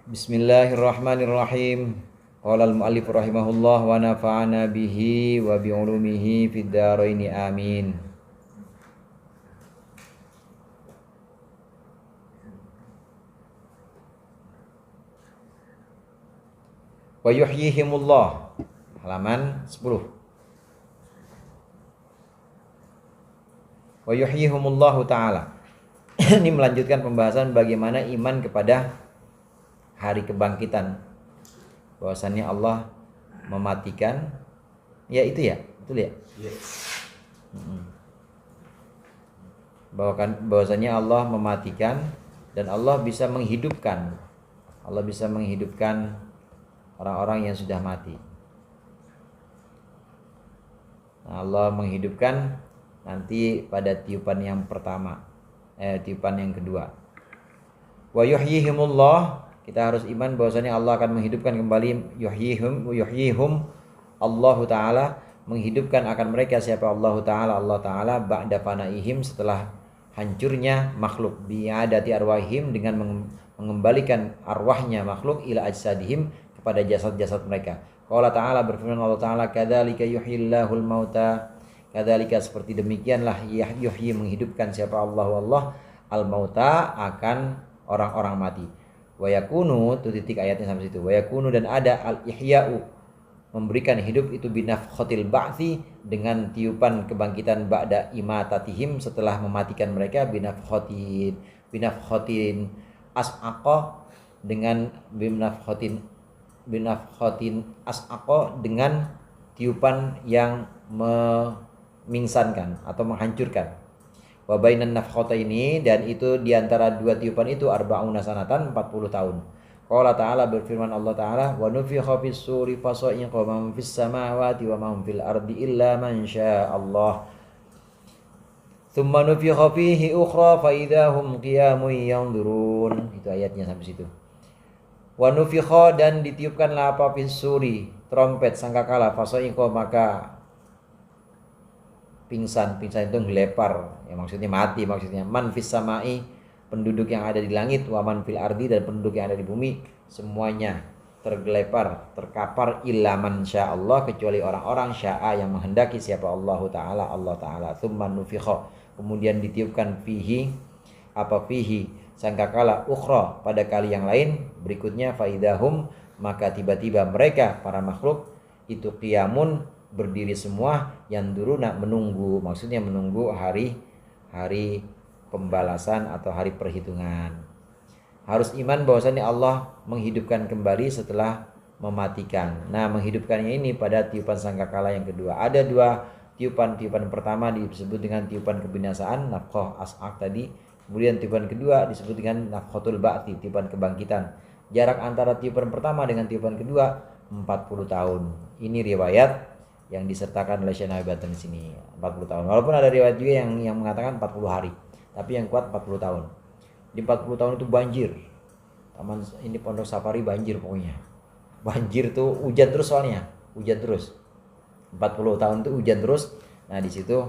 Bismillahirrahmanirrahim. Qala al-muallif rahimahullah wa nafa'ana bihi wa bi ulumihi fid dharain amin. Wa yuhyihimullah. Halaman 10. Wa yuhyihimullahu ta'ala. Ini melanjutkan pembahasan bagaimana iman kepada hari kebangkitan. Bahwasannya Allah mematikan. Ya itu ya, betul ya? Bahwasannya Allah mematikan dan Allah bisa menghidupkan. Allah bisa menghidupkan orang-orang yang sudah mati. Nah, Allah menghidupkan nanti pada tiupan yang pertama, tiupan yang kedua. Wa yuhyihimullah, kita harus iman bahwasanya Allah akan menghidupkan kembali. Yuhyihum Allah Ta'ala, menghidupkan akan mereka. Siapa Allah Ta'ala? Allah Ta'ala ba'da fanaihim, setelah hancurnya makhluk. Bi'adati arwahim, dengan mengembalikan arwahnya makhluk ila ajsadihim, kepada jasad-jasad mereka. Qala Ta'ala, berfirman Allah Ta'ala, kadzalika yuhyillahul mauta, kadzalika seperti demikianlah yuhyi, menghidupkan siapa Allah al-mauta, akan orang-orang mati. Wa yakunu, itu titik ayatnya sampai situ. Wa yakunu, dan ada al-ihya'u, memberikan hidup itu binafkhatil ba'thi, dengan tiupan kebangkitan ba'da imatatihim, setelah mematikan mereka. Binafkhatin as'aqa, dengan binafkhatin as'aqa, dengan tiupan yang memingsankan atau menghancurkan. Wa bainan nafkhataini, dan itu diantara dua tiupan itu arba'una sanatan, 40 tahun. Qala Ta'ala, berfirman Allah Ta'ala, wa nufikha fis suri fasa'iqa man fis samawati wa man fil ardi illa man sya'allah. Tsumma nufikha fihi ukhra fa idahum qiyamun yanzurun. Itu ayatnya sampai situ. Wa nufikha, dan ditiupkanlah apa, fis suri, trompet sangkakala, fasa'iqa, maka pingsan itu gelepar, ya maksudnya mati, maksudnya man fis samai, penduduk yang ada di langit, wa man fil ardi, dan penduduk yang ada di bumi, semuanya tergelepar, terkapar, illa man sya'allah, kecuali orang-orang sya'a, yang menghendaki siapa Allah Ta'ala. Tsumma nufikha, kemudian ditiupkan fihi, apa, fihi sangkakala, ukhra, pada kali yang lain berikutnya, faidahum, maka tiba-tiba mereka para makhluk itu qiyamun, berdiri semua, yang duruna, menunggu, maksudnya menunggu hari pembalasan atau hari perhitungan. Harus iman bahwasannya Allah menghidupkan kembali setelah mematikan. Nah, menghidupkannya ini pada tiupan sangkakala yang kedua. Ada dua tiupan. Tiupan pertama disebut dengan tiupan kebinasaan, nafkhah as'aq tadi. Kemudian tiupan kedua disebut dengan nafkhatul ba'ti, tiupan kebangkitan. Jarak antara tiupan pertama dengan tiupan kedua 40 tahun. Ini riwayat yang disertakan oleh Syekh Nawawi Banten di sini, 40 tahun. Walaupun ada riwayat juga yang mengatakan 40 hari. Tapi yang kuat 40 tahun. Di 40 tahun itu banjir. Taman ini Pondok Safari banjir pokoknya. Banjir tuh, hujan terus soalnya. Hujan terus. 40 tahun itu hujan terus. Nah, di situ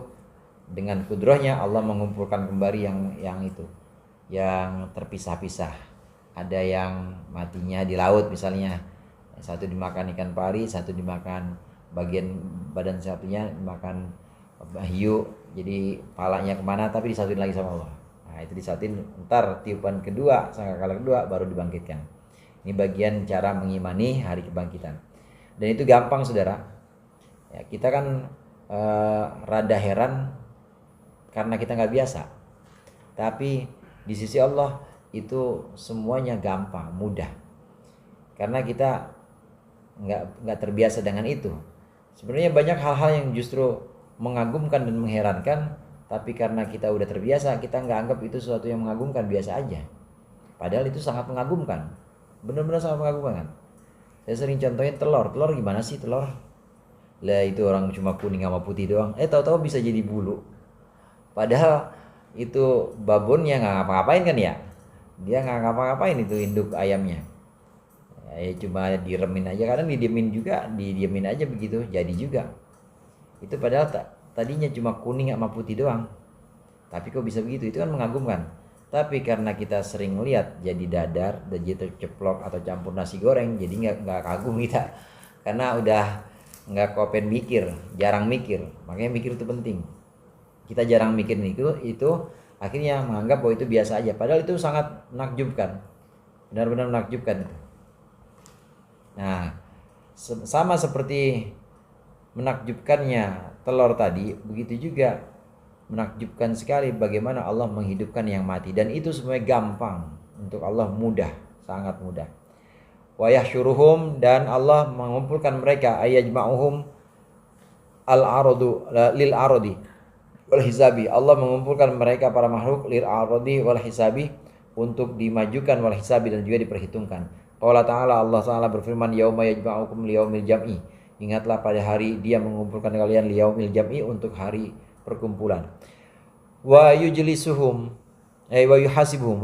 dengan kudrahnya Allah mengumpulkan kembali yang itu, yang terpisah-pisah. Ada yang matinya di laut misalnya. Satu dimakan ikan pari, satu dimakan bagian badan satunya makan hiu, jadi palanya kemana, tapi disatuin lagi sama Allah. Nah, itu disatuin, ntar tiupan kedua, sangkakala kedua, baru dibangkitkan. Ini bagian cara mengimani hari kebangkitan. Dan itu gampang, saudara. Ya, kita kan rada heran karena kita nggak biasa. Tapi di sisi Allah itu semuanya gampang, mudah. Karena kita nggak terbiasa dengan itu. Sebenarnya banyak hal-hal yang justru mengagumkan dan mengherankan, tapi karena kita udah terbiasa, kita nggak anggap itu sesuatu yang mengagumkan, biasa aja. Padahal itu sangat mengagumkan, benar-benar sangat mengagumkan. Saya sering contohin telur gimana sih telur? Lah itu orang cuma kuning sama putih doang, tahu-tahu bisa jadi bulu. Padahal itu babonnya nggak ngapa-ngapain kan ya? Dia nggak ngapa-ngapain itu induk ayamnya. Ya cuma diremin aja, kadang didiemin aja begitu, jadi juga. Itu padahal tadinya cuma kuning sama putih doang. Tapi kok bisa begitu? Itu kan mengagumkan. Tapi karena kita sering lihat jadi dadar, jadi ceplok atau campur nasi goreng, jadi nggak kagum kita. Karena udah nggak kopen mikir, jarang mikir. Makanya mikir itu penting. Kita jarang mikir itu akhirnya menganggap bahwa itu biasa aja. Padahal itu sangat menakjubkan, benar-benar menakjubkan. Nah, sama seperti menakjubkannya telur tadi, begitu juga menakjubkan sekali bagaimana Allah menghidupkan yang mati, dan itu semuanya gampang untuk Allah, mudah, sangat mudah. Wa yahsyuruhum, dan Allah mengumpulkan mereka, ayajma'uhum al-aradu lil aradi wal hisabi. Allah mengumpulkan mereka para makhluk lil aradi wal hisabi, untuk dimajukan wal hisabi dan juga diperhitungkan. Allah Ta'ala, Allah Ta'ala berfirman, yauma yajma'ukum liyaumil jam'i. Ingatlah pada hari Dia mengumpulkan kalian liyaumil jam'i, untuk hari perkumpulan. Wa yujlisuhum wa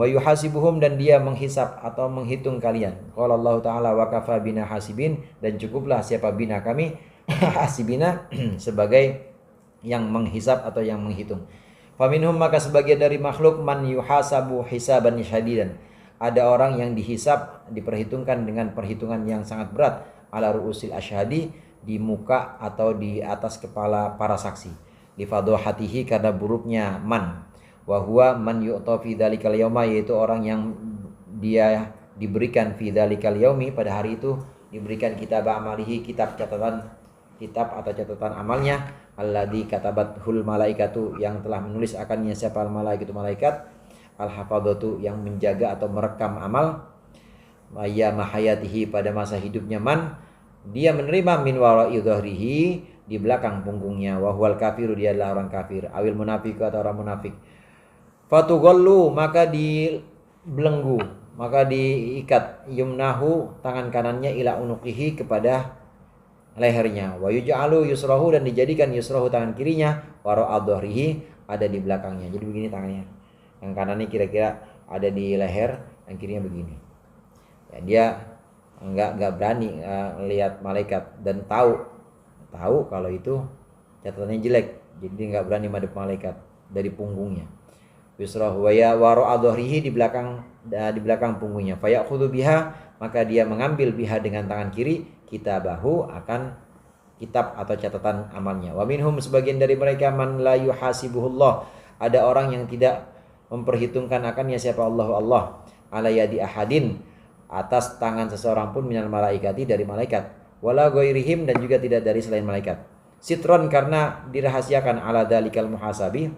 yuhasibuhum, dan Dia menghisap atau menghitung kalian. Qala Allah Ta'ala, wa kafa bina hasibin, dan cukuplah siapa bina kami hasibina sebagai yang menghisap atau yang menghitung. Faminhum, maka sebagian dari makhluk, man yuhasabu hisaban syadidan. Ada orang yang dihisap, diperhitungkan dengan perhitungan yang sangat berat, ala ru'usil asyhadi, di muka atau di atas kepala para saksi. Li fadhahatihi, karena buruknya man. Wa huwa man yu'ta fi dzalikal yauma, yaitu orang yang dia diberikan fi dzalikal yaumi, pada hari itu diberikan kitab amalihi, kitab atau catatan amalnya, alladzi katabathul malaikatu, yang telah menulis akannya siapa al malaikatu, malaikat, al hafadzatu, yang menjaga atau merekam amal, maya mahayatihi, pada masa hidupnya man. Dia menerima min wara'i dhahrihi, di belakang punggungnya. Wa huwal kafiru, dia adalah orang kafir. Awil munafiq, atau orang munafik. Fatughallu, maka dibelenggu, maka diikat, yumnahu, tangan kanannya, ila unuqihi, kepada lehernya. Wa yuj'alu yusrahu, dan dijadikan yusrahu, tangan kirinya, wara'a dhahrihi, ada di belakangnya. Jadi begini tangannya. Yang kanannya kira-kira ada di leher, yang kirinya begini. Ya, dia enggak berani lihat malaikat, dan tahu kalau itu catatannya jelek, jadi enggak berani madep malaikat dari punggungnya. Yusrahu wa ya wara'a dhahrihi, di belakang punggungnya. Fa ya'khudhu biha, maka dia mengambil biha, dengan tangan kiri, kitabahu, akan kitab atau catatan amalnya. Wa minhum, sebagian dari mereka, man la yuhasibuhullah, ada orang yang tidak memperhitungkan akannya siapa Allah ala yadi ahadin, atas tangan seseorang pun, minal malaikati, dari malaikat, wala ghairihim, dan juga tidak dari selain malaikat. Sitron, karena dirahasiakan, ala dalikal muhasabi,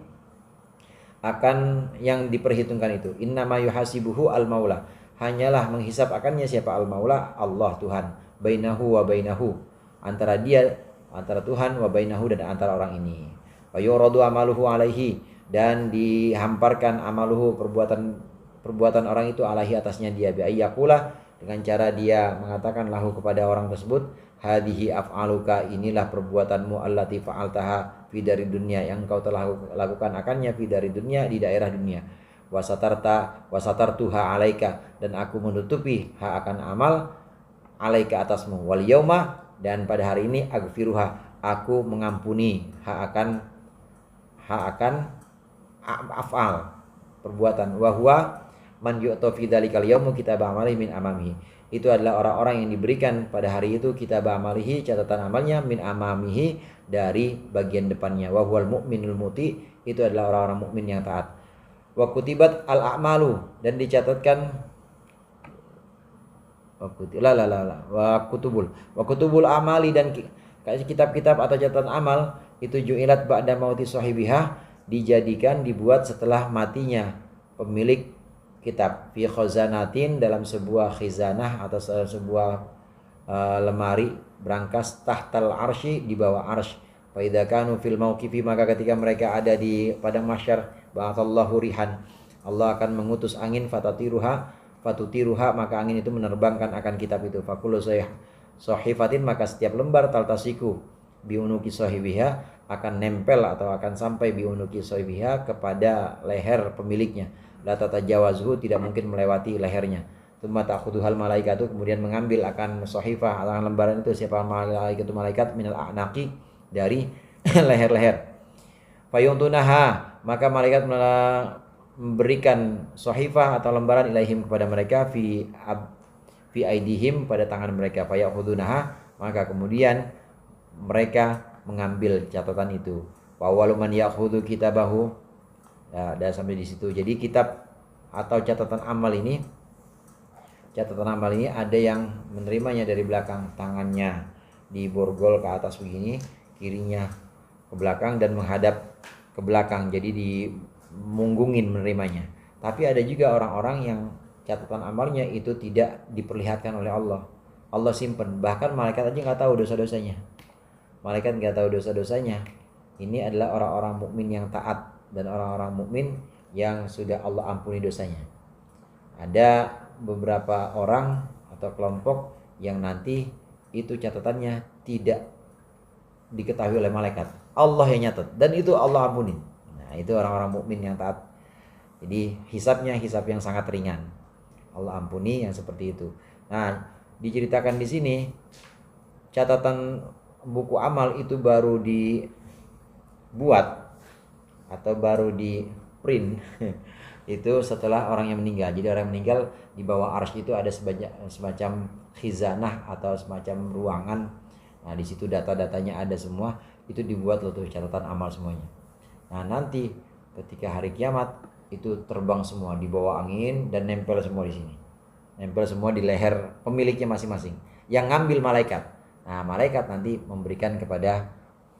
akan yang diperhitungkan itu. Innama yuhasibuhu al maula, hanyalah menghisap akannya siapa al maula, Allah, Tuhan. Bainahu wa bainahu, antara dia, antara Tuhan, wa bainahu, dan antara orang ini. Wa yuradu amaluhu alaihi, dan dihamparkan amaluhu, perbuatan orang itu, alaihi, atasnya dia, bi ayyaqula, dengan cara dia mengatakan lahu, kepada orang tersebut, hadhihi af'aluka, inilah perbuatanmu, allati fa'altaha fi dari dunia, yang kau telah lakukan akannya fi dari dunia, di daerah dunia. Wasatartuha alaika, dan aku menutupi hak akan amal, alaika, atasmu. Wal yauma, dan pada hari ini, aghfiruha, aku mengampuni hak akan af'al, perbuatan. Wa huwa man yu'ta fi dzalikal yaumi kitab amalihi min amamihi, itu adalah orang-orang yang diberikan pada hari itu kitab amalihi, catatan amalnya, min amamihi, dari bagian depannya. Wa huwal mu'minul muti, itu adalah orang-orang mukmin yang taat. Wa kutibat al a'malu, dan dicatatkan wa kutubul amali, dan kitab-kitab atau catatan amal itu ju'ilat ba'da mauti sahibiha, dibuat setelah matinya pemilik kitab, fi khazanatin, dalam sebuah khizanah atau sebuah lemari berangkas, tahtal arsy, di bawah arsy. Fa idza kanu fil mauqifi, maka ketika mereka ada di padang mahsyar, ba'athallahu rihan, Allah akan mengutus angin, fatutiruha, maka angin itu menerbangkan akan kitab itu. Fakullu sahifatin, maka setiap lembar, taltasiku biunuki sahibiha, akan nempel atau akan sampai biunuki sahibiha, kepada leher pemiliknya. La tatajawazhu, tidak mungkin melewati lehernya. Tsumma ta'khudhuhal malaikatu, kemudian mengambil akan sahifah, akan lembaran itu siapa malaikatu, malaikat, minal a'naqi, dari leher-leher. Fayuntunaha, maka malaikat memberikan sahifah atau lembaran ilaihim kepada mereka fi aidihim pada tangan mereka, fayakhudunaha, maka kemudian mereka mengambil catatan itu. Wa waluman yakhudhu kitabahu. Ya, dan sampai di situ. Jadi kitab atau catatan amal ini ada yang menerimanya dari belakang, tangannya diborgol ke atas begini, kirinya ke belakang dan menghadap ke belakang, jadi dimunggungin menerimanya. Tapi ada juga orang-orang yang catatan amalnya itu tidak diperlihatkan oleh Allah. Allah simpen, bahkan malaikat aja nggak tahu dosa-dosanya. Malaikat nggak tahu dosa-dosanya. Ini adalah orang-orang mukmin yang taat dan orang-orang mukmin yang sudah Allah ampuni dosanya. Ada beberapa orang atau kelompok yang nanti itu catatannya tidak diketahui oleh malaikat, Allah yang nyatet, dan itu Allah ampunin. Nah, itu orang-orang mukmin yang taat. Jadi hisabnya hisab yang sangat ringan, Allah ampuni yang seperti itu. Nah, diceritakan di sini catatan buku amal itu baru dibuat atau baru di print itu setelah orang yang meninggal. Jadi orang yang meninggal di bawah arsy itu ada semacam khizanah atau semacam ruangan. Nah, di situ data-datanya ada semua, itu dibuat tuh catatan amal semuanya. Nah, nanti ketika hari kiamat itu terbang semua di bawah angin dan nempel semua di sini. Nempel semua di leher pemiliknya masing-masing. Yang ngambil malaikat. Nah, malaikat nanti memberikan kepada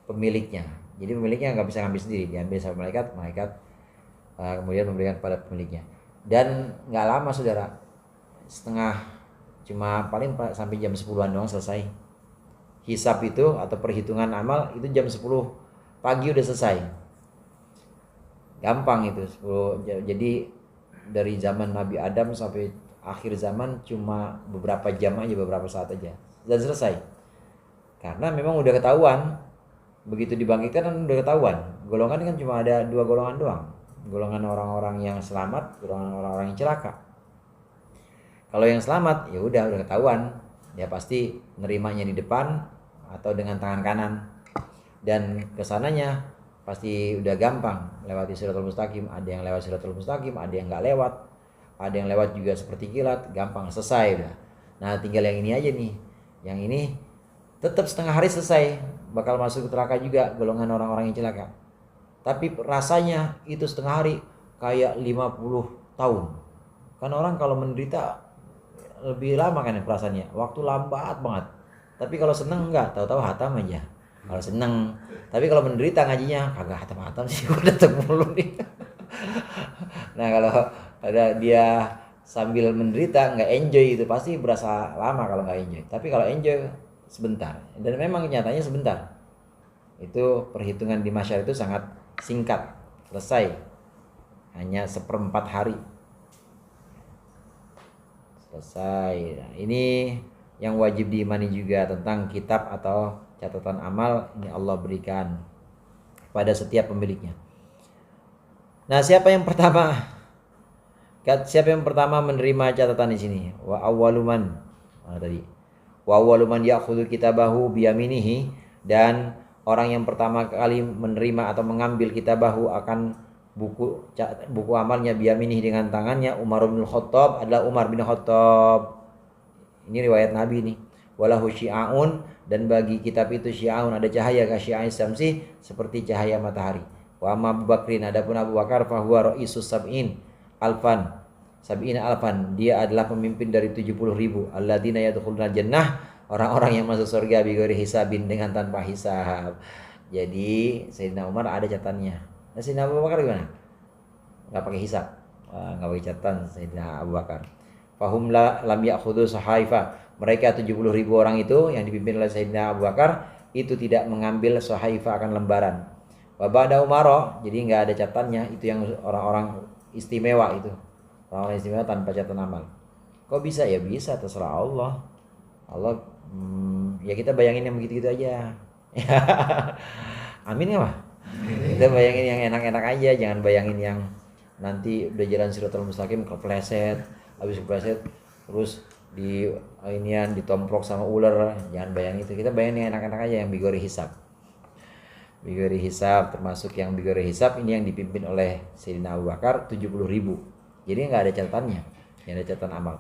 pemiliknya. Jadi pemiliknya nggak bisa ngambil sendiri, diambil sama malaikat, kemudian memberikan kepada pemiliknya. Dan nggak lama saudara, cuma paling sampai jam 10-an doang selesai. Hisab itu atau perhitungan amal itu jam 10 pagi udah selesai. Gampang itu 10. Jadi dari zaman Nabi Adam sampai akhir zaman cuma beberapa jam aja, beberapa saat aja dan selesai. Karena memang udah ketahuan, begitu dibangkitkan kan udah ketahuan. Golongan kan cuma ada 2 golongan doang. Golongan orang-orang yang selamat, golongan orang-orang yang celaka. Kalau yang selamat ya udah ketahuan, dia pasti nerimanya di depan atau dengan tangan kanan, dan kesananya pasti udah gampang, lewati Shirathul Mustaqim. Ada yang lewat Shirathul Mustaqim, ada yang nggak lewat, ada yang lewat juga seperti kilat, gampang selesai udah. Nah, tinggal yang ini aja nih, yang ini tetap setengah hari selesai, bakal masuk ke neraka juga golongan orang-orang yang celaka. Tapi rasanya itu setengah hari kayak 50 tahun. Kan orang kalau menderita lebih lama kan ya perasaannya, waktu lambat banget. Tapi kalau seneng enggak, tahu-tahu hatam aja. Kalau seneng, tapi kalau menderita ngajinya kagak hatam-hatam sih, udah datang mulu nih. Nah, kalau ada dia sambil menderita nggak enjoy itu pasti berasa lama kalau nggak enjoy. Tapi kalau enjoy sebentar, dan memang kenyataannya sebentar. Itu perhitungan di masyar itu sangat singkat, selesai hanya 1/4 hari selesai. Nah, ini yang wajib diimani juga tentang kitab atau catatan amal ini Allah berikan pada setiap pemiliknya. Nah, siapa yang pertama menerima catatan di sini? Wa awwaluman ya'khudhu kitabahu biyaminihi, dan orang yang pertama kali menerima atau mengambil kitabahu akan buku amalnya biyaminihi dengan tangannya, Umar bin Khattab, adalah Umar bin Khattab. Ini riwayat Nabi nih. Walahu syi'aun, dan bagi kitab itu syi'aun, ada cahaya ka syi'ai samsi, seperti cahaya matahari. Wa amma Abu Bakrin, adapun Abu Bakar, fahuwa ra'isus sab'in alfan, dia adalah pemimpin dari 70.000. Alladzina yadkhuluna jannah, orang-orang yang masuk surga bighairi hisabin, dengan tanpa hisab. Jadi Sayyidina Umar ada catatannya. Nah, Sayyidina Abu Bakar gimana? Enggak pakai hisab. Enggak pakai catatan Sayyidina Abu Bakar. Fahum lam ya'khudhu sahaifa. Mereka 70.000 orang itu yang dipimpin oleh Sayyidina Abu Bakar itu tidak mengambil sahaifa, akan lembaran. Wa ba'da Umar, jadi enggak ada catatannya. Itu yang orang-orang istimewa itu. Orang-orang istimewa tanpa catatan amal. Kok bisa? Ya bisa, terserah Allah. Allah ya kita bayangin yang begitu-gitu aja. Amin ya, Pak? Kita bayangin yang enak-enak aja, jangan bayangin yang nanti udah jalan Shirathul Mustaqim kepleset, habis kepleset terus ditomprok sama ular. Jangan bayangin itu. Kita bayangin yang enak-enak aja, yang bigori hisab. bighairi hisab, termasuk yang bighairi hisab ini yang dipimpin oleh Sayyidina Abu Bakar 70.000. Jadi nggak ada catatannya, nggak ada catatan amal.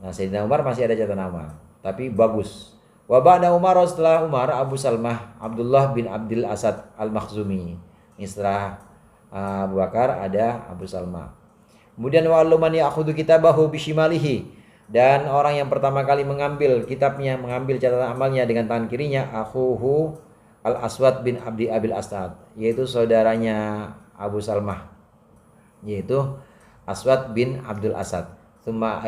Nah Sayyidina Umar masih ada catatan amal, tapi bagus. Wa ba'da Umar, setelah Umar, Abu Salmah Abdullah bin Abdul Asad Al-Makhzumi. Ini setelah Abu Bakar ada Abu Salmah. Kemudian wa man ya'khudhu kitabahu bishimalihi, dan orang yang pertama kali mengambil kitabnya, mengambil catatan amalnya dengan tangan kirinya, akhuhu Al-Aswad bin Abdi Abil Asad, yaitu saudaranya Abu Salmah, yaitu Aswad bin Abdul Asad. Tsumma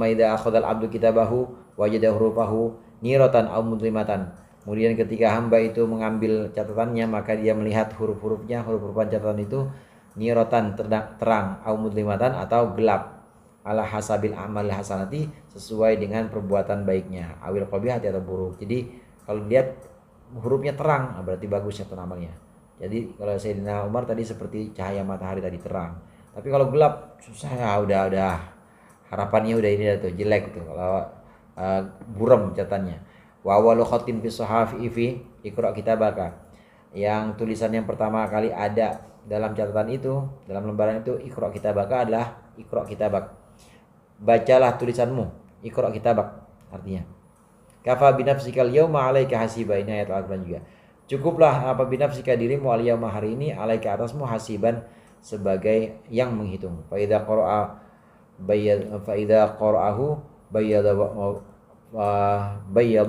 idza akhadha al-'abdu kitabahu wajada hurufahu niratan aw mudlimatan. Kemudian ketika hamba itu mengambil catatannya, maka dia melihat huruf-hurufnya, huruf-hurufan catatan itu niratan terang aw mudlimatan atau gelap, ala hasabil amal hasanati, sesuai dengan perbuatan baiknya, awil qabihati atau buruk. Jadi kalau lihat hurufnya terang berarti bagus catatan amalnya. Jadi kalau Sayyidina Umar tadi seperti cahaya matahari tadi terang. Tapi kalau gelap susah ya, udah harapannya udah ini tuh jelek tuh kalau buram catatannya. Wa awwalu khatim fi shahafi fi iqra kitabaka. Yang tulisan yang pertama kali ada dalam catatan itu, dalam lembaran itu, iqra kitabaka adalah iqra kitabak. Bacalah tulisanmu, iqra kitabak artinya. Kafa binafsikal yauma 'alaika hasiba, ini ayat Al-Qur'an juga. Cukuplah apa binafsika dirimu al yauma hari ini, 'alaika atasmu hasiban sebagai yang menghitung. Fa idza qara'ahu bayyada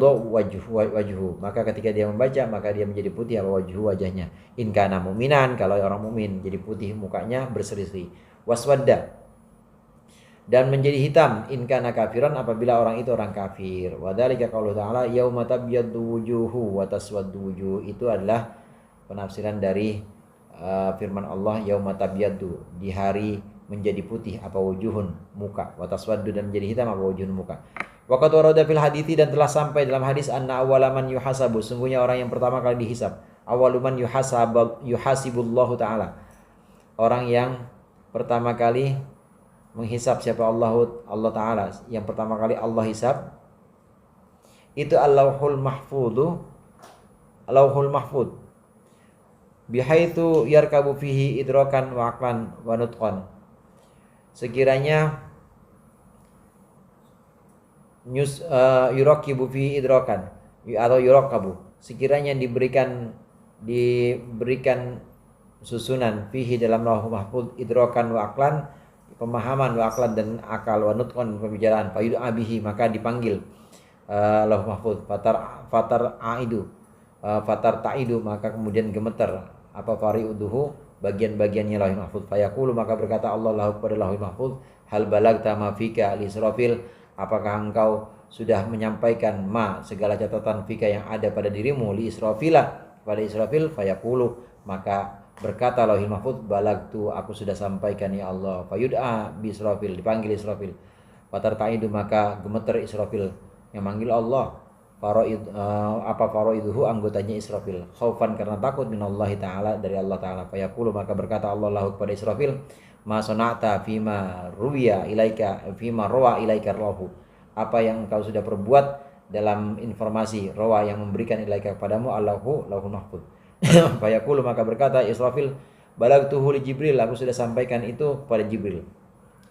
wajhu, maka ketika dia membaca maka dia menjadi putih apa wajahnya. In kana mu'minan, kalau orang mukmin jadi putih mukanya, berseri-seri. Waswadda, dan menjadi hitam in kana kafiran, apabila orang itu orang kafir. Wa dzalika qaulu ta'ala yauma tabyaddu wujuhu wa taswaddu wujuh, itu adalah penafsiran dari firman Allah yauma tabyaddu, di hari menjadi putih apa wujuhun muka, wa taswaddu, dan menjadi hitam apa wujuhun muka. Wa qad warada fil hadithi, dan telah sampai dalam hadis, anna awwalaman yuhasabu, sungguhnya orang yang pertama kali dihisab, awwaluman yuhasibullahu ta'ala, orang yang pertama kali menghisab siapa? Allah Ta'ala. Yang pertama kali Allah hisab itu al-lauhul mahfud bihaitsu yarkabu fihi idrakan wa aqlan wa nutqan. Sekiranya yurakibu fihi idrakan atau yurakabu, sekiranya diberikan susunan fihi dalam lauhul mahfud idrakan wa aqlan, pemahaman, wa aqlan dan akal, wa nutqan pembicaraan, fayud abihi, maka dipanggil lauh mahfud, fatar ta'idu, maka kemudian gemeter apa fariuduhu, bagian-bagiannya lauh mahfud. Fayaqulu, maka berkata Allah lahu kepada lauh mahfud, hal balagta ma fika li Israfil, apakah engkau sudah menyampaikan segala catatan fika yang ada pada dirimu li Israfila, pada Israfil. Fayaqulu, maka berkata lauhil mahfud, balagtu, aku sudah sampaikan ya Allah. Fayud'a bi Israfil, dipanggil Israfil. Fatarta'idu, maka gemeter Israfil yang manggil Allah. Faraiduhu, anggotanya Israfil, khaufan, karena takut, minallahi ta'ala, dari Allah ta'ala. Fayaqulu, maka berkata Allah lahu kepada Israfil, ma sona'ta fima ruwiya ilaika, fima rawa ilaika rohu, apa yang engkau sudah perbuat dalam informasi rawa yang memberikan ilaika kepadamu Allahu lauhul mahfud. Fayaqulu, maka berkata Israfil, balagtuhu li Jibril, aku sudah sampaikan itu kepada Jibril.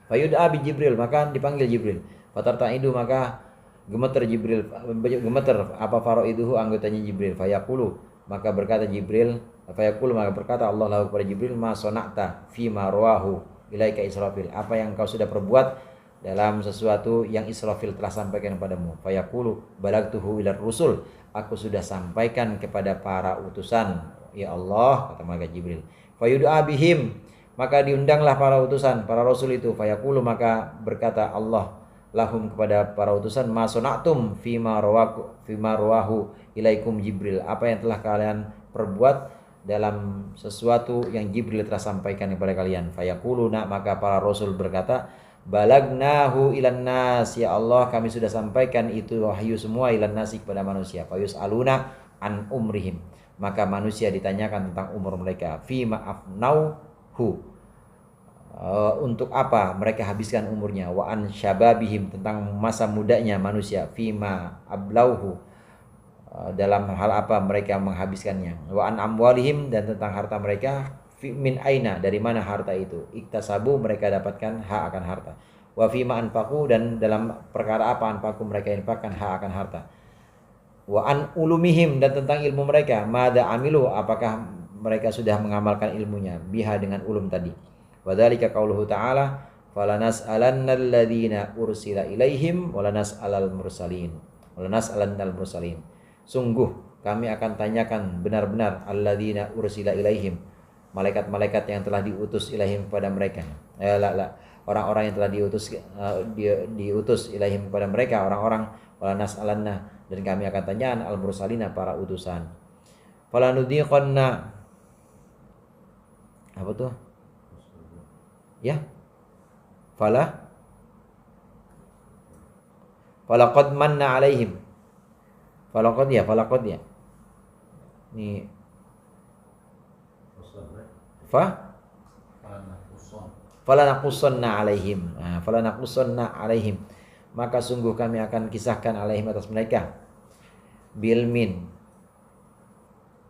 Fayud'a bi Jibril, maka dipanggil Jibril. Fatarta'idu, maka gemeter Jibril, gemeter apa faraiduhu, anggotanya Jibril. Fayaqulu, maka berkata Jibril, fayaqulu, maka berkata Allah lahu kepada Jibril, ma sona'ta fi ma rawahu ilaika Israfil, apa yang kau sudah perbuat dalam sesuatu yang Israfil telah sampaikan kepadamu. Fayaqulu, balagtuhu ilar rusul, aku sudah sampaikan kepada para utusan ya Allah, kata malaikat Jibril. Fayud'a bihim, maka diundanglah para utusan, para rasul itu. Fayaqulu, maka berkata Allah lahum kepada para utusan, ma sona'tum fima rawahu ilaikum Jibril, apa yang telah kalian perbuat dalam sesuatu yang Jibril telah sampaikan kepada kalian. Fayaquluna, maka para rasul berkata, balagnahu ilan nas, ya Allah, kami sudah sampaikan itu wahyu semua ilan nasi, kepada manusia. Fayus aluna an umrihim, maka manusia ditanyakan tentang umur mereka. Fima afnauhu, untuk apa mereka habiskan umurnya. Wa an syababihim, tentang masa mudanya manusia. Fima ablauhu, dalam hal apa mereka menghabiskannya. Wa an amwalihim, dan tentang harta mereka, min aina, dari mana harta itu, iktasabu, mereka dapatkan hak akan harta. Wa fima anfaqu, dan dalam perkara apa anfaqu mereka infakkan hak akan harta. Wa an ulumihim, dan tentang ilmu mereka, mada amilu, apakah mereka sudah mengamalkan ilmunya, biha, dengan ulum tadi. Wa dzalika qauluhu ta'ala, falanas'alannal ladzina ursila ilaihim walanas'alal mursalin. Walanas'alannal mursalin. Sungguh kami akan tanyakan benar-benar alladzina ursila ilaihim, malaikat-malaikat yang telah diutus ilaihim kepada mereka. Orang-orang yang telah diutus ilaihim kepada mereka, orang-orang. Walanas'alanna, dan kami akan tanyaan al mursalina, para utusan. Falanudhiqanna, apa tuh? Ya. Falaqad manna alaihim. Falaqad ya. Ini falanaqusanna alaihim. Falanaqusanna alaihim. Maka sungguh kami akan kisahkan alaihim, atas mereka, bilmin,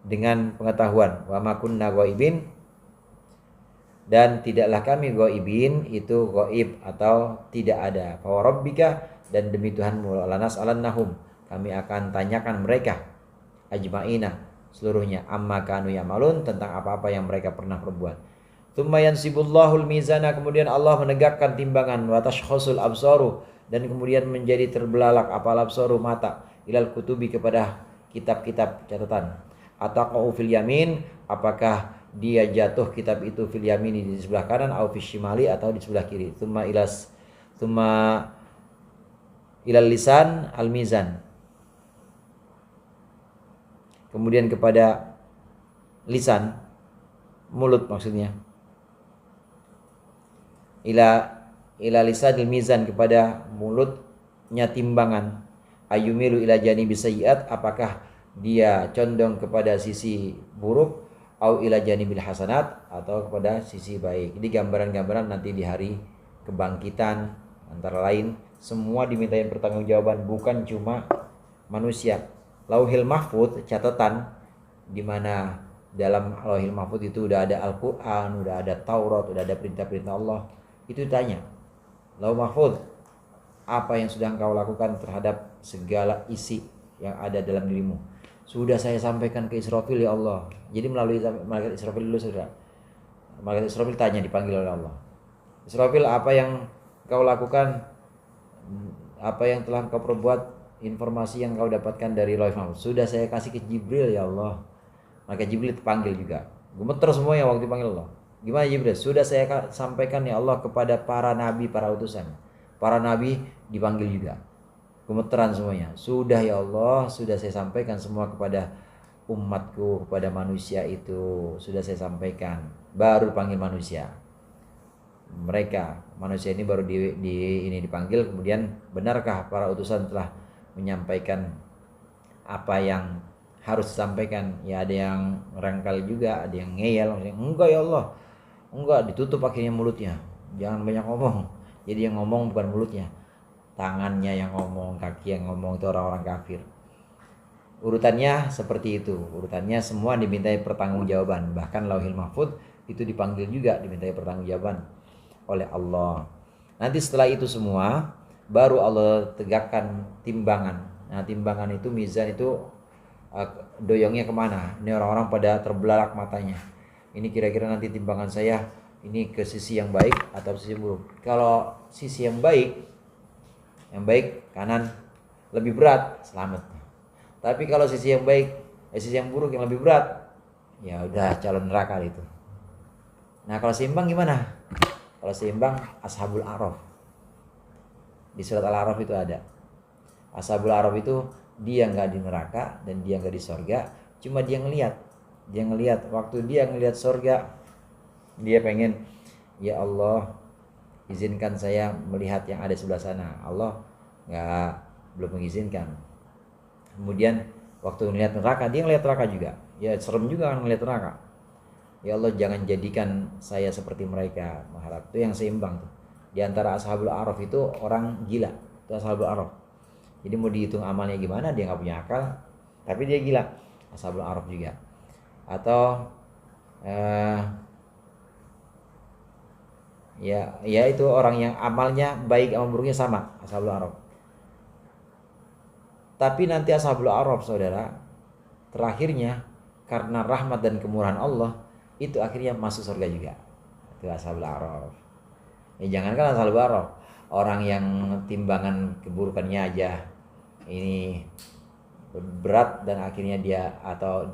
dengan pengetahuan, wa ma kunna ghaibin, dan tidaklah kami ghaibin, itu ghaib atau tidak ada. Fa rabbika, dan demi Tuhanmu, lanas'alannahum, kami akan tanyakan mereka, ajma'ina, seluruhnya, amma kanu yamalun, tentang apa-apa yang mereka pernah perbuat. Tsumma yansibullahul mizana, kemudian Allah menegakkan timbangan, wa tashkhasul absaru, dan kemudian menjadi terbelalak apal absaru, mata, ilal kutubi, kepada kitab-kitab catatan. Ataqau fil yamin, apakah dia jatuh kitab itu fil yamini, di sebelah kanan, au fil shimali, atau di sebelah kiri. Tsumma ilal lisan al mizan, kemudian kepada lisan, mulut maksudnya, ila lisanil mizan, kepada mulutnya timbangan. Ayumilu ila janibi sayyi'at, apakah dia condong kepada sisi buruk, au ila janibil hasanat, atau kepada sisi baik. Jadi gambaran-gambaran nanti di hari kebangkitan, antara lain semua dimintain pertanggungjawaban, bukan cuma manusia. Lauhil mahfud, catatan, di mana dalam lauhil mahfud itu udah ada Al-Qur'an, udah ada Taurat, udah ada perintah-perintah Allah. Itu ditanya, lauh mahfud, apa yang sudah engkau lakukan terhadap segala isi yang ada dalam dirimu? Sudah saya sampaikan ke Israfil ya Allah. Jadi melalui malaikat Israfil dulu, saudara. Malaikat Israfil tanya, dipanggil oleh Allah. Israfil, apa yang kau lakukan? Apa yang telah kau perbuat? Informasi yang kau dapatkan dari lauh mahfuz sudah saya kasih ke Jibril ya Allah. Maka Jibril dipanggil juga. Gemeter semuanya waktu dipanggil Allah. Gimana Jibril? Sudah saya sampaikan ya Allah kepada para nabi, para utusan. Para nabi dipanggil juga. Gemeteran semuanya. Sudah ya Allah, sudah saya sampaikan semua kepada umatku, kepada manusia itu. Sudah saya sampaikan. Baru panggil manusia. Mereka, manusia ini baru ini dipanggil. Kemudian, benarkah para utusan telah menyampaikan apa yang harus disampaikan? Ya ada yang rangkal juga, ada yang ngeyel, enggak ya Allah, enggak, ditutup akhirnya mulutnya, jangan banyak ngomong. Jadi yang ngomong bukan mulutnya, tangannya yang ngomong, kaki yang ngomong, itu orang-orang kafir. Urutannya seperti itu, urutannya semua dimintai pertanggungjawaban. Bahkan lauhil mahfud itu dipanggil juga, dimintai pertanggungjawaban oleh Allah. Nanti setelah itu semua baru Allah tegakkan timbangan. Nah, timbangan itu, mizan itu doyongnya kemana? Ini orang-orang pada terbelalak matanya. Ini kira-kira nanti timbangan saya ini ke sisi yang baik atau sisi buruk. Kalau sisi yang baik kanan lebih berat, selamat. Tapi kalau sisi yang baik, sisi yang buruk yang lebih berat, ya udah calon neraka itu. Nah, kalau seimbang gimana? Kalau seimbang, ashabul a'raf. Di surat Al-A'raf itu ada. Ashabul A'raf itu dia nggak di neraka dan dia nggak di sorga, cuma dia ngelihat. Dia ngelihat, waktu dia ngelihat sorga, dia pengen, ya Allah, izinkan saya melihat yang ada sebelah sana. Allah belum mengizinkan. Kemudian waktu ngelihat neraka, dia ngelihat neraka juga. Ya serem juga kan ngelihat neraka. Ya Allah, jangan jadikan saya seperti mereka. Mengharap itu yang seimbang tuh. Di antara ashabul a'raf itu orang gila, itu ashabul a'raf. Jadi mau dihitung amalnya gimana, dia nggak punya akal. tapi dia gila, Ashabul A'raf juga. Atau ya itu orang yang amalnya baik amal buruknya sama, Ashabul A'raf. Tapi nanti Ashabul A'raf saudara, terakhirnya karena rahmat dan kemurahan Allah itu akhirnya masuk surga juga. Itu Ashabul A'raf. Ya jangankan Ashabul A'raf, orang yang timbangan keburukannya aja ini berat dan akhirnya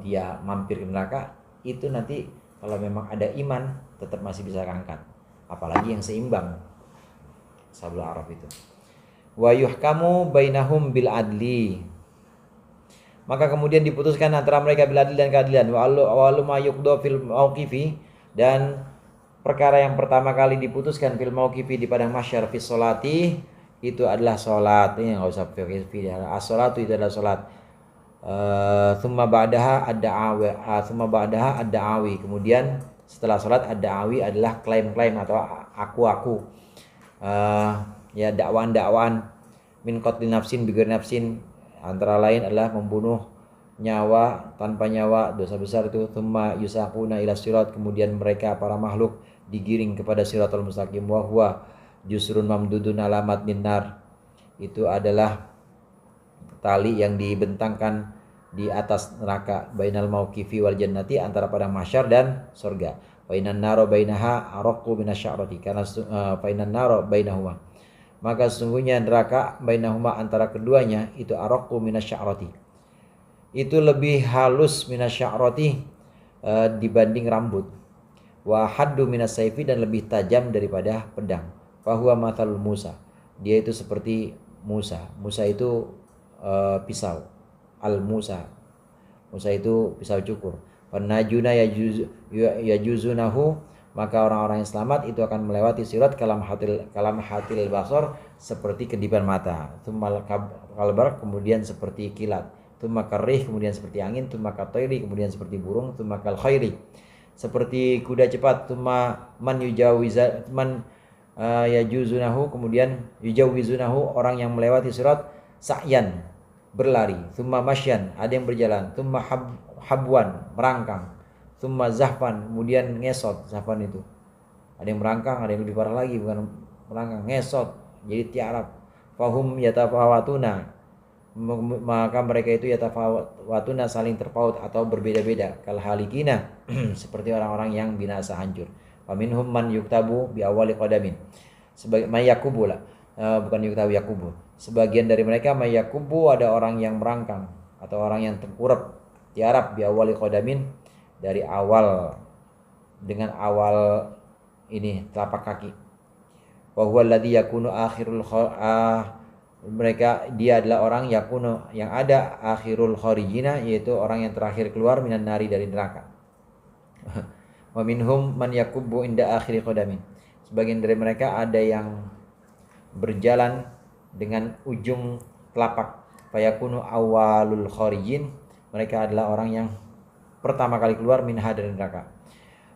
dia mampir ke neraka, itu nanti kalau memang ada iman tetap masih bisa angkat. Apalagi yang seimbang, Ashabul A'raf itu. Wa yuhkamu bainahum bil adli, maka kemudian diputuskan antara mereka bil adli dan keadilan. Wa alu ma yuqda fil mauqifi, dan perkara yang pertama kali diputuskan fil mauqifi di padang mahsyar fi sholati, itu adalah salat. Ini enggak usah fikir, as-shalatu itu adalah salat. Tsumma ba'daha ad-da'awi, kemudian setelah salat ad-da'awi adalah klaim-klaim atau aku-aku. Ya dakwaan min qatli nafsin bighairi nafsin, antara lain adalah membunuh nyawa tanpa nyawa, dosa besar itu. Tsumma yusaquna ila sirat, kemudian mereka para makhluk digiring kepada siratal mustaqim. Wa huwa jusrun mamdudun alamat minnar, itu adalah tali yang dibentangkan di atas neraka. Bainal mauqifi wal jannati, antara padang mahsyar dan surga. Wa innan naro bainaha araqu minasy'arati, karena fa innan naro bainahuma, maka sesungguhnya neraka bainahuma, antara keduanya itu araqu minasy'arati, itu lebih halus minasy'arati, dibanding rambut. Wa haddu minasayfi, dan lebih tajam daripada pedang. Fa huwa mathalul Musa, dia itu seperti Musa. Musa itu pisau. Al-Musa itu pisau cukur. Wanajuna yajuzunahu, maka orang-orang yang selamat itu akan melewati sirat kalam hatil basor, seperti kedipan mata. Tsumma kalbar, kemudian seperti kilat. Tsumma karrih, kemudian seperti angin. Tsumma katairi, kemudian seperti burung. Tsumma kal khairi, seperti kuda cepat. Tsumma man yajuzunahu, kemudian yujawizunahu, orang yang melewati sirat sa'yan, berlari. Tsumma masyan, ada yang berjalan. Tsumma habwan, merangkang. Tsumma zahfan, kemudian ngesot. Zahfan itu ada yang merangkang, ada yang lebih parah lagi, bukan merangkang, ngesot, jadi tiarap. Fahum yatafawatuna, maka mereka itu yatafawatuna, saling terpaut atau berbeda-beda. Kal halikina, seperti orang-orang yang binasa, hancur. Faminhum man yuktabu bi awali qadamin, sebagai mayakubu lah, bukan yuktabu, yakubu. Sebagian dari mereka mayakubu, ada orang yang merangkang atau orang yang tengkurap, tiarap, bi awali qadamin, dari awal, dengan awal ini telapak kaki. Wa huwa alladhi yakunu akhirul mereka, dia adalah orang yakunu, yang ada akhirul kharijina, yaitu orang yang terakhir keluar minan nari, dari neraka. Wa minhum man yakubbu inda akhiri qadamin, sebagian dari mereka ada yang berjalan dengan ujung telapak. Fayakunu awalul kharijin, mereka adalah orang yang pertama kali keluar minha, dari neraka.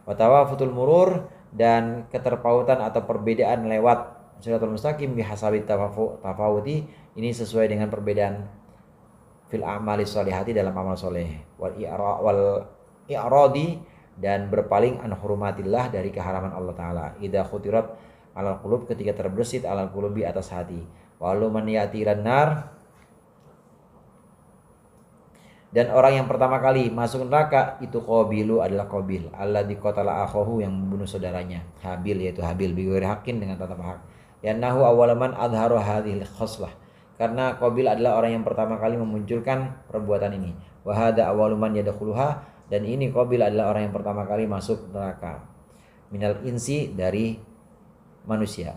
Wa tawafutul murur, dan keterpautan atau perbedaan lewat siratul mustaqim bihasabi tafawuti, ini sesuai dengan perbedaan fil a'mali sholihati, dalam amal soleh. Wal i'radi, dan berpaling an hurumatillah, dari keharaman Allah Ta'ala. Idza khutirat alal qulub, ketika terbersit alal qulubi, atas hati. Walau man yati nar, dan orang yang pertama kali masuk neraka itu Qabilu, adalah Qabil, alladzi qatala akhahu, yang membunuh saudaranya Habil, yaitu Habil, bighairi haqqin, dengan tanpa hak. Yannahu awwalaman adharu hadhil khoslah, karena Qabil adalah orang yang pertama kali memunculkan perbuatan ini. Wa hadza awwaluman yadkhuluha, dan ini Qabil adalah orang yang pertama kali masuk neraka. Minal insi, dari manusia.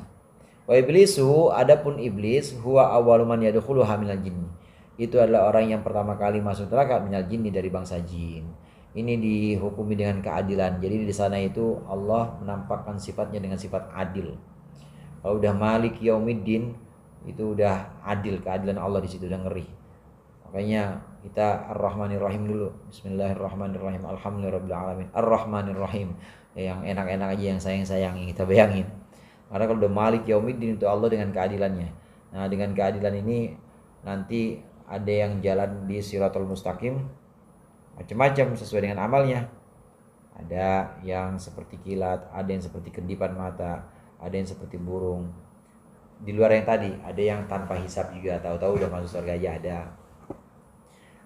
Wa iblisu, adapun iblis, huwa awwaluman yadkhuluha minal jinni, itu adalah orang yang pertama kali masuk neraka minal jinni, dari bangsa jin. Ini dihukumi dengan keadilan. Jadi di sana itu Allah menampakkan sifatnya dengan sifat adil. Kalau udah Malik Yaumiddin, itu udah adil, keadilan Allah di situ udah ngeri. Makanya kita Ar-Rahmanir Rahim dulu. Bismillahirrahmanirrahim. Alhamdulillahirabbil alamin. Ar-Rahmanir Rahim. Yang enak-enak aja, yang sayang-sayangi, kita bayangin. Karena kalau udah Malik Yaumiddin, itu Allah dengan keadilannya. Nah, dengan keadilan ini nanti ada yang jalan di Siratul Mustaqim macam-macam sesuai dengan amalnya. Ada yang seperti kilat, ada yang seperti kedipan mata, ada yang seperti burung. Di luar yang tadi, ada yang tanpa hisab juga, tahu-tahu udah masuk surga aja ada.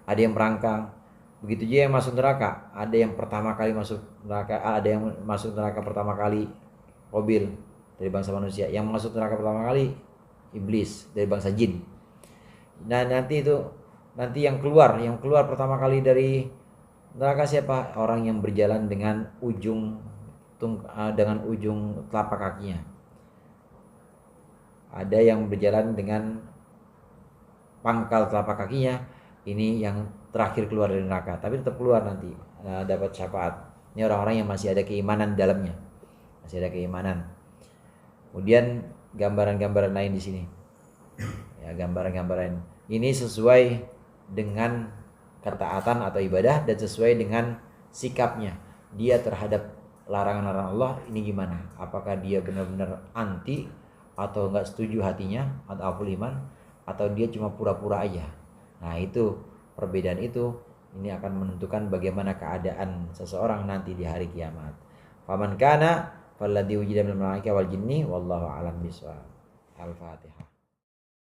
Ada yang merangkang. Begitu juga yang masuk neraka, ada yang pertama kali masuk neraka, ada yang masuk neraka pertama kali Qabil dari bangsa manusia, yang masuk neraka pertama kali iblis dari bangsa jin. Nah, nanti yang keluar pertama kali dari neraka siapa? Orang yang berjalan dengan ujung telapak kakinya. Ada yang berjalan dengan pangkal telapak kakinya. Ini yang terakhir keluar dari neraka, tapi tetap keluar nanti, dapat syafaat. Ini orang-orang yang masih ada keimanan di dalamnya. Masih ada keimanan. Kemudian gambaran-gambaran lain di sini. Ya, gambaran-gambaran ini sesuai dengan ketaatan atau ibadah dan sesuai dengan sikapnya dia terhadap larangan-larangan Allah. Ini gimana? Apakah dia benar-benar anti atau enggak setuju hatinya atau aful iman, atau dia cuma pura-pura aja? Nah, itu perbedaan itu ini akan menentukan bagaimana keadaan seseorang nanti di hari kiamat. Faman kana falladzi wujida minal malaikati wal jinni wallahu a'lam bishawab. Al-Fatihah.